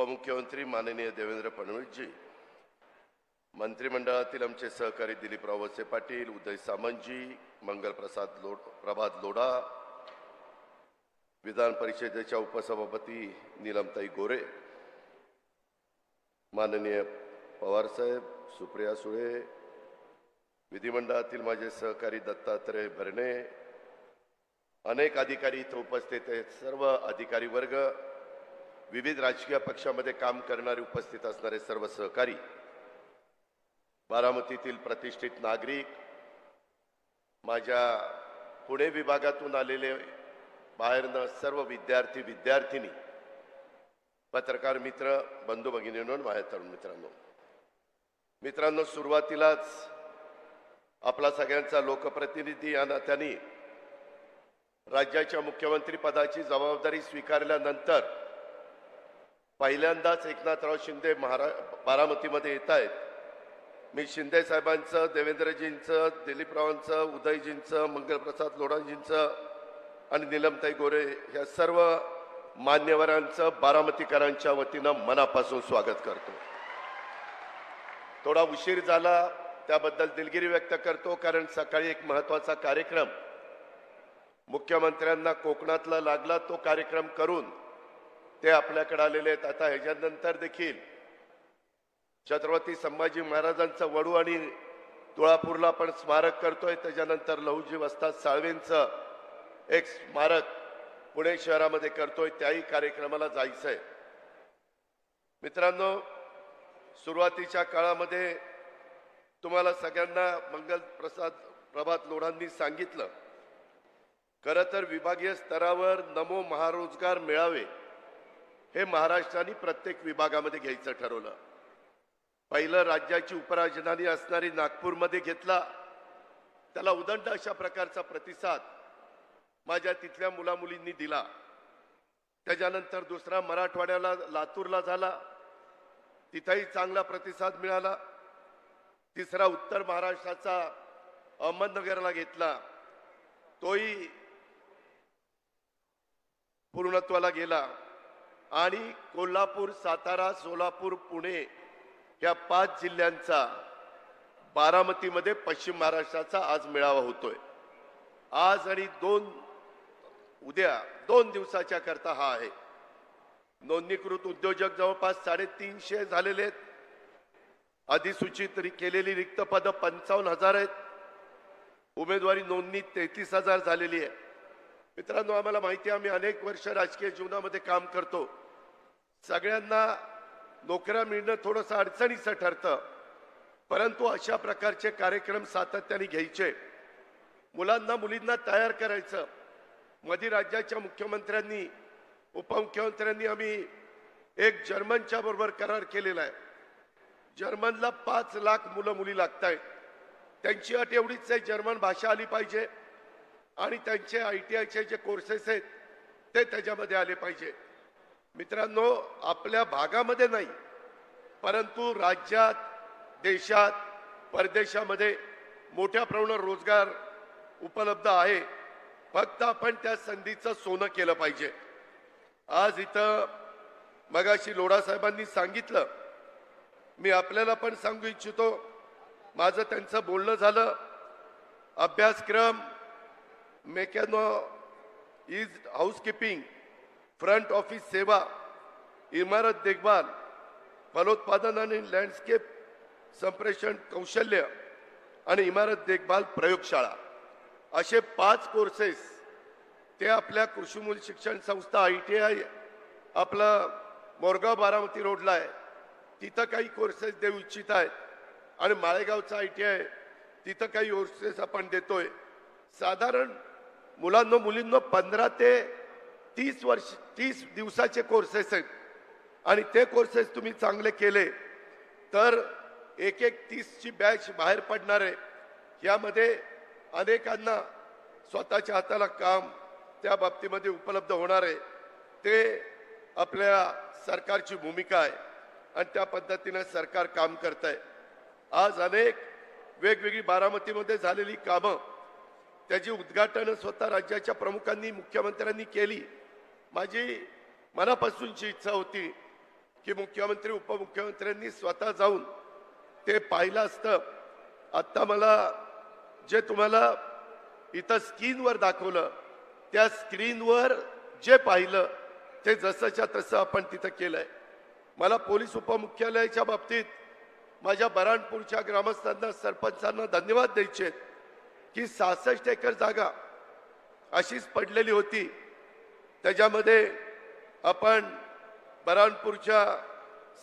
उपमुख्यमंत्री माननीय देवेंद्र फडणवीसजी, मंत्रिमंडळातील आमचे सहकारी दिलीपराव वळसे पाटील, उदय सामंतजी, प्रभात लोढा, विधान परिषदेच्या उपसभापती नीलमताई गोरे, माननीय पवार साहेब, सुप्रिया सुळे, विधिमंडळातील माझे सहकारी दत्तात्रय भरणे, अनेक अधिकारी इथे उपस्थित आहेत, सर्व अधिकारी वर्ग, विविध राजकीय पक्षामध्ये काम करणारे उपस्थित असणारे सर्व सहकारी, बारामतीतील प्रतिष्ठित नागरिक, माझ्या पुणे विभागातून आलेले बाहेरनं सर्व विद्यार्थी विद्यार्थिनी, पत्रकार मित्र, बंधू भगिनींनो, माझ्या तरुण मित्रांनो, सुरुवातीलाच आपला सगळ्यांचा लोकप्रतिनिधी या नात्याने राज्याच्या मुख्यमंत्री पदाची जबाबदारी स्वीकारल्यानंतर पहिल्यांदाच एकनाथराव शिंदे बारामतीमध्ये येत आहेत. मी शिंदे साहेबांचं, देवेंद्रजींचं, दिलीपरावांचं, उदयजींचं, मंगलप्रसाद लोढाजींचं आणि नीलमताई गोरे या सर्व मान्यवरांचं बारामतीकरांच्या वतीनं मनापासून स्वागत करतो. थोडा उशीर झाला त्याबद्दल दिलगिरी व्यक्त करतो, कारण सकाळी एक महत्त्वाचा कार्यक्रम मुख्यमंत्र्यांना कोकणातला लागला, तो कार्यक्रम करून ते आपल्याकडे आलेले आहेत. आता ह्याच्यानंतर देखील छत्रपती संभाजी महाराजांचं वडू आणि तुळापूरला पण स्मारक करतोय. त्याच्यानंतर लहुजी वस्ताद साळवेंचं एक स्मारक पुणे शहरामध्ये करतोय, त्याही कार्यक्रमाला जायचंय. मित्रांनो, सुरुवातीच्या काळामध्ये तुम्हाला सगळ्यांना प्रभात लोढांनी सांगितलं, खरं तर विभागीय स्तरावर नमो महारोजगार मेळावे हे महाराष्ट्राने प्रत्येक विभागामध्ये घ्यायचं ठरवलं. पहिलं राज्याची उपराजधानी असणारी नागपूरमध्ये घेतला. त्याला उदंड अशा प्रकारचा प्रतिसाद माझ्या तिथल्या मुलामुलींनी दिला. त्याच्यानंतर दुसरा मराठवाड्याला लातूरला झाला, तिथेही चांगला प्रतिसाद मिळाला. तिसरा उत्तर महाराष्ट्राचा अहमदनगरला घेतला, तोही पूर्णत्वाला गेला. आणि कोल्हापूर, सातारा, सोलापूर, पुणे या 5 जिल्ह्यांचा बारामतीमध्ये पश्चिम महाराष्ट्राचा आज मेळावा होतोय. आज आणि उद्या 2 दिवसाच्या करता हा आहे. नोंदणीकृत उद्योजक जवळपास 350 झालेले आहेत. अधिसूचित केलेली रिक्त पदं 55,000 आहेत. उमेदवारी नोंदणी 33,000 झालेली आहे. मित्रांनो, आम्हाला माहिती आहे, आम्ही अनेक वर्ष राजकीय जीवनामध्ये काम करतो. सगळ्यांना नोकऱ्या मिळणं थोडंसं अडचणीचं ठरतं, परंतु अशा प्रकारचे कार्यक्रम सातत्याने घ्यायचे, मुलांना मुलींना तयार करायचं. मध्ये राज्याच्या मुख्यमंत्र्यांनी, उपमुख्यमंत्र्यांनी आम्ही एक जर्मनच्या बरोबर करार केलेला आहे. जर्मनला 5 लाख मुलं मुली लागत आहेत. त्यांची अट एवढीच आहे, जर्मन भाषा आली पाहिजे आणि त्यांचे ITIचे जे कोर्सेस आहेत ते त्याच्यामध्ये आले पाहिजे. मित्रांनो, आपल्या भागामध्ये नाही, परंतु राज्यात, देशात, परदेशामध्ये मोठ्या प्रमाणावर रोजगार उपलब्ध आहे. फक्त आपण त्या संधीचं सोनं केलं पाहिजे. आज इथं मगाशी लोढा साहेबांनी सांगितलं, मी आपल्याला पण सांगू इच्छितो, माझं त्यांचं बोलणं झालं. अभ्यासक्रम, mechano is housekeeping, front office सेवा, इमारत देखभाल, फलोत्पादन आणि लँडस्केप संप्रेषण कौशल्य आणि इमारत देखभाल प्रयोगशाळा, असे 5 कोर्सेस ते आपल्या कृषी मूल शिक्षण संस्था ITI आपलं मोरगाव बारामती रोडला आहे, तिथं काही कोर्सेस देऊ इच्छित आहेत. आणि माळेगावचा ITI, तिथं काही कोर्सेस आपण देतोय. साधारण मुलांनो मुलींनो 15 ते 30 दिवसाचे कोर्सेस आहेत. आणि ते कोर्सेस तुम्ही चांगले केले तर एक 30ची बॅच बाहेर पडणार आहे. यामध्ये अनेकांना स्वतःच्या हाताला काम त्या बाबतीमध्ये उपलब्ध होणार आहे. ते आपल्या सरकारची भूमिका आहे आणि त्या पद्धतीने सरकार काम करत आहे. आज अनेक वेगवेगळी बारामतीमध्ये झालेली कामं, त्याची उद्घाटन स्वतः राज्याच्या प्रमुखांनी, मुख्यमंत्र्यांनी केली. माझी मनापासूनची इच्छा होती की मुख्यमंत्री उपमुख्यमंत्र्यांनी स्वतः जाऊन ते पाहिलं असतं. आता मला जे तुम्हाला इथं स्क्रीनवर दाखवलं त्या स्क्रीनवर जे पाहिलं ते जसंच्या तसं आपण तिथं केलंय. मला पोलीस उपमुख्यालयाच्या बाबतीत माझ्या बऱ्हाणपूरच्या ग्रामस्थांना सरपंचांना धन्यवाद द्यायचे की 66 एकर जागा अशीच पडलेली होती. त्याच्यामध्ये आपण बऱ्हाणपूरच्या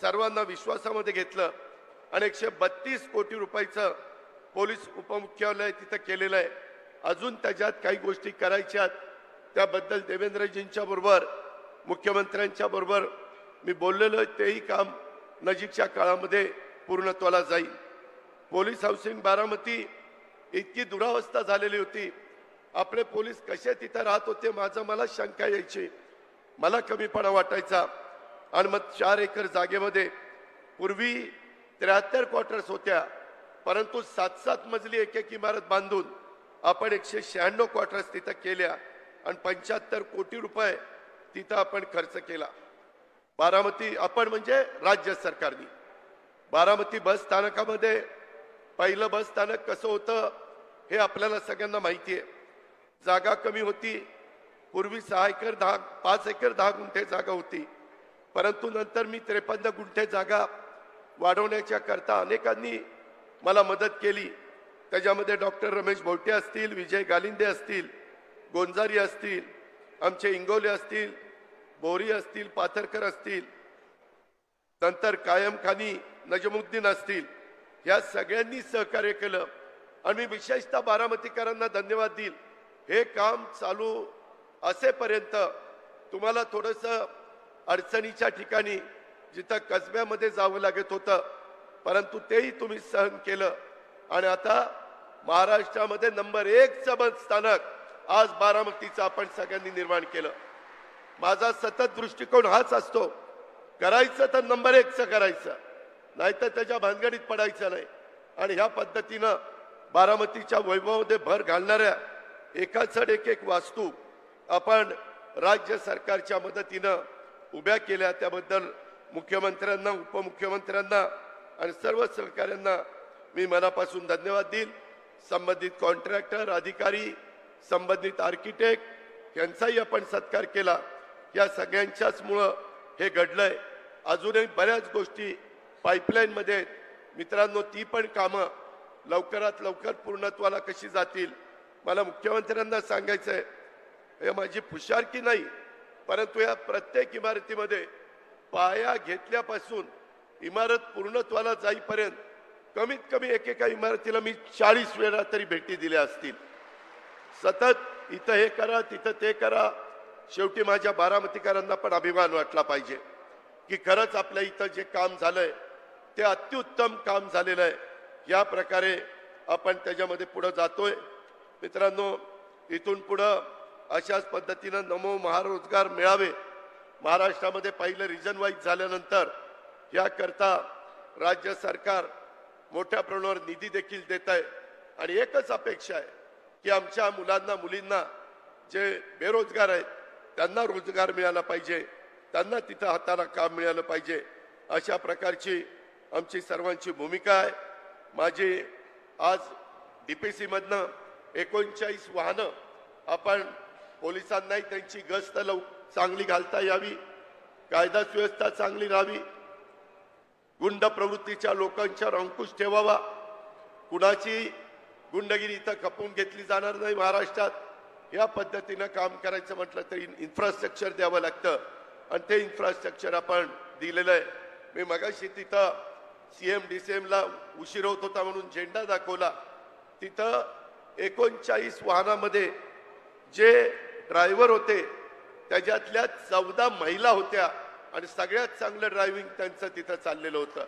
सर्वांना विश्वासामध्ये घेतलं आणि 132 कोटी रुपयाचं पोलीस उपमुख्यालय तिथं केलेलं आहे. अजून त्याच्यात काही गोष्टी करायच्यात. त्याबद्दल देवेंद्रजींच्या बरोबर मुख्यमंत्र्यांच्या बरोबर मी बोललेलो. तेही काम नजीकच्या काळामध्ये पूर्णत्वाला जाईल. पोलीस हाऊसिंग बारामती इतकी दुरावस्था झालेली होती. आपले पोलीस कसे तिथं राहत होते मला शंका यायची. मला कमीपणा वाटायचा. आणि मग 4 एकर जागेमध्ये पूर्वी 73 क्वार्टर्स होत्या, परंतु 7-7 मजली एक इमारत बांधून आपण 196 क्वार्टर्स तिथं केल्या आणि 75 कोटी रुपये तिथं आपण खर्च केला. बारामती आपण म्हणजे राज्य सरकारने बारामती बस स्थानकामध्ये पहिलं बस स्थानक कसं होतं हे आपल्याला सगळ्यांना माहिती आहे. जागा कमी होती. पूर्वी 5 एकर 10 गुंठे जागा होती, परंतु नंतर मी 53 गुंठे जागा वाढवण्याच्या करता अनेकांनी मला मदत केली. त्याच्यामध्ये डॉक्टर रमेश भोवटे असतील, विजय गालिंदे असतील, गोंजारी असतील, आमचे इंगोले असतील, बोरी असतील, पाथरकर असतील, नंतर कायम खानी नजमुद्दीन असतील, या सगळ्यांनी सहकार्य केलं. आणि मी विशेषतः बारामतीकरांना धन्यवाद देईल. हे काम चालू असेपर्यंत तुम्हाला थोडंसं अडचणीच्या ठिकाणी जिथं कसब्यामध्ये जावं लागत होतं, परंतु तेही तुम्ही सहन केलं. आणि आता महाराष्ट्रामध्ये नंबर 1चं बस स्थानक आज बारामतीचं आपण सगळ्यांनी निर्माण केलं. माझा सतत दृष्टिकोन हाच असतो, करायचं तर नंबर 1चं करायचं, नाहीतर त्याच्या भानगडीत पडायचं नाही. आणि ह्या पद्धतीनं बारामतीच्या वैभवामध्ये भर घालणाऱ्या एकाचड एक वास्तू आपण राज्य सरकारच्या मदतीनं उभ्या केल्या. त्याबद्दल मुख्यमंत्र्यांना, उपमुख्यमंत्र्यांना आणि सर्व सहकाऱ्यांना मी मनापासून धन्यवाद देईल. संबंधित कॉन्ट्रॅक्टर, अधिकारी, संबंधित आर्किटेक्ट यांचाही आपण सत्कार केला. या सगळ्यांच्याच मुळे हे घडलंय. अजूनही बऱ्याच गोष्टी पाईपलाईन मध्ये आहेत. मित्रांनो, ती पण कामं लवकरात लवकर पूर्णत्वाला कशी जातील. मला मुख्यमंत्र्यांना सांगायचं आहे, हे माझी फुशारकी नाही, परंतु या प्रत्येक इमारतीमध्ये पाया घेतल्यापासून इमारत पूर्णत्वाला जाईपर्यंत कमीत कमी एकेका इमारतीला मी 40 वेळा तरी भेटी दिल्या असतील. सतत इथं हे करा, तिथं ते करा. शेवटी माझ्या बारामतीकरांना पण अभिमान वाटला पाहिजे की खरंच आपल्या इथं जे काम झालंय ते अत्युत्तम काम झालेलं आहे. या प्रकारे आपण त्याच्यामध्ये पुढे जातोय. मित्रांनो, इथून पुढं अशाच पद्धतीनं नमो महारोजगार मेळावे महाराष्ट्रामध्ये पहिलं रिजन वाईज झाल्यानंतर याकरता राज्य सरकार मोठ्या प्रमाणावर निधी देखील देत आहे. आणि एकच अपेक्षा आहे की आमच्या मुलांना, मुलींना जे बेरोजगार आहेत त्यांना रोजगार मिळाला पाहिजे, त्यांना तिथं हाताला काम मिळालं पाहिजे. अशा प्रकारची आमची सर्वांची भूमिका आहे. माझी आज डीपीसी मधनं 39 वाहनं आपण पोलिसांनाही त्यांची गस्त चांगली घालता यावी, कायदा सुव्यवस्था चांगली राहावी, गुंड प्रवृत्तीच्या लोकांच्यावर अंकुश ठेवावा, कुणाची गुंडगिरी इथं खपवून घेतली जाणार नाही महाराष्ट्रात. या पद्धतीनं काम करायचं म्हटलं तरी इन्फ्रास्ट्रक्चर द्यावं लागतं आणि ते इन्फ्रास्ट्रक्चर आपण दिलेलं आहे. मी मगाशी तिथं CM DCM ला उशीर होत होता म्हणून झेंडा दाखवला. तिथं 39 वाहनामध्ये जे ड्रायव्हर होते त्याच्यातल्या 14 महिला होत्या आणि सगळ्यात चांगलं ड्रायव्हिंग त्यांचं तिथं चाललेलं होतं.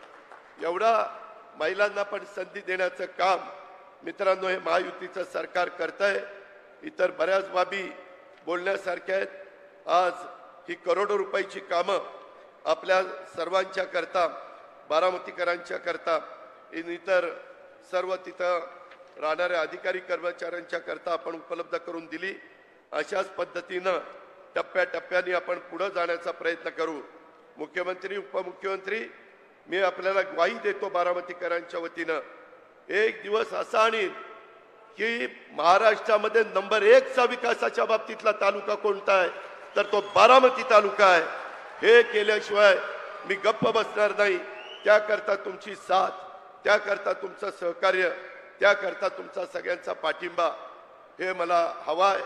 एवढा महिलांना पण संधी देण्याचं काम मित्रांनो हे महायुतीचं सरकार करतंय. इतर बऱ्याच बाबी बोलण्यासारख्या आहेत. आज ही करोडो रुपयाची कामं आपल्या सर्वांच्या करता, बारामतीकरांच्या करता, इतर सर्व तिथं राहणाऱ्या अधिकारी कर्मचाऱ्यांच्या करता आपण उपलब्ध करून दिली. अशाच पद्धतीनं टप्प्याटप्प्याने आपण पुढे जाण्याचा प्रयत्न करू. मुख्यमंत्री उपमुख्यमंत्री मी आपल्याला ग्वाही देतो बारामतीकरांच्या वतीनं, एक दिवस असा आणीन की महाराष्ट्रामध्ये नंबर 1 चा विकासाच्या बाबतीतला तालुका कोणता आहे तर तो बारामती तालुका आहे. हे केल्याशिवाय मी गप्प बसणार नाही. त्याकरता तुमची साथ, त्याकरता तुमचं सहकार्य, त्याकरता तुमचा सगळ्यांचा पाठिंबा हे मला हवा आहे.